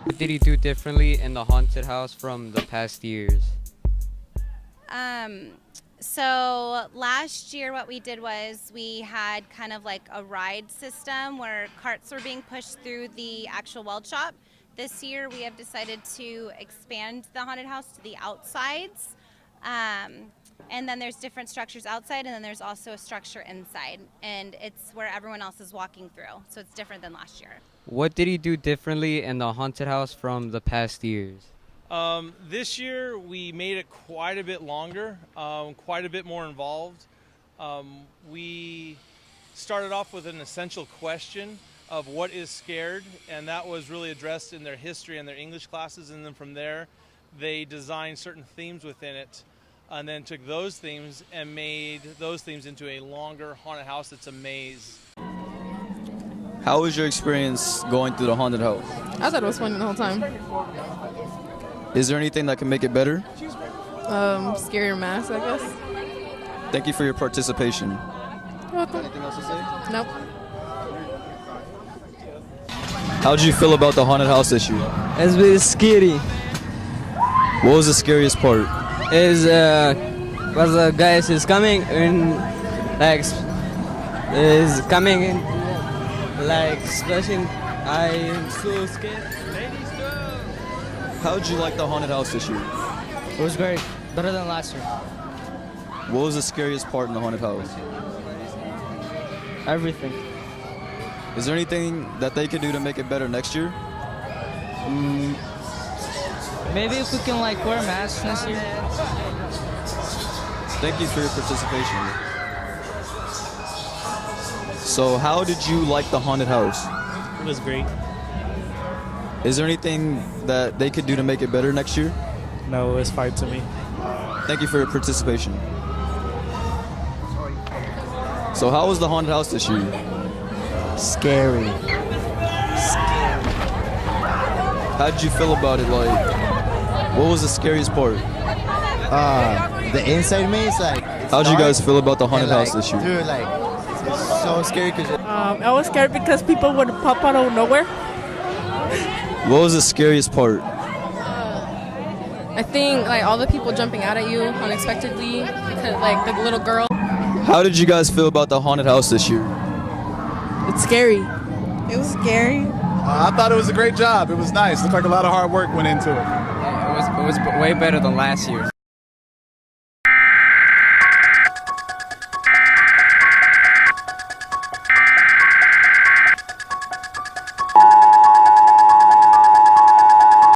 What did he do differently in the haunted house from the past years? So last year what we did was we had kind of like a ride system where carts were being pushed through the actual weld shop. This year we have decided to expand the haunted house to the outsides. And then there's different structures outside, and then there's also a structure inside. And it's where everyone else is walking through. So it's different than last year. What did he do differently in the haunted house from the past years? This year we made it quite a bit longer, quite a bit more involved. We started off with an essential question of what is scared, and that was really addressed in their history and their English classes, and then from there they designed certain themes within it, and then took those themes and made those themes into a longer haunted house that's a maze. How was your experience going through the haunted house? I thought it was funny the whole time. Is there anything that can make it better? Scarier masks, I guess. Thank you for your participation. You're welcome. Anything else to say? Nope. How did you feel about the haunted house issue? It's really scary. What was the scariest part? Is was the guys is coming and like is coming in like splashing. I am so scared. How did you like the haunted house issue? It was great, better than last year. What was the scariest part in the haunted house? Everything. Is there anything that they could do to make it better next year? Maybe if we can like wear masks next year. Thank you for your participation. So how did you like the haunted house? It was great. Is there anything that they could do to make it better next year? No, it was fine to me. Thank you for your participation. So how was the haunted house this year? Scary. How did you feel about it? Like, what was the scariest part? The inside maze, like. How did you guys feel about the haunted house this year? Dude, like, it's so scary because. I was scared because people would pop out of nowhere. What was the scariest part? I think like all the people jumping out at you unexpectedly, because, like the little girl. How did you guys feel about the haunted house this year? It's scary. It was scary. I thought it was a great job. It was nice. Looked like a lot of hard work went into it. It was way better than last year's.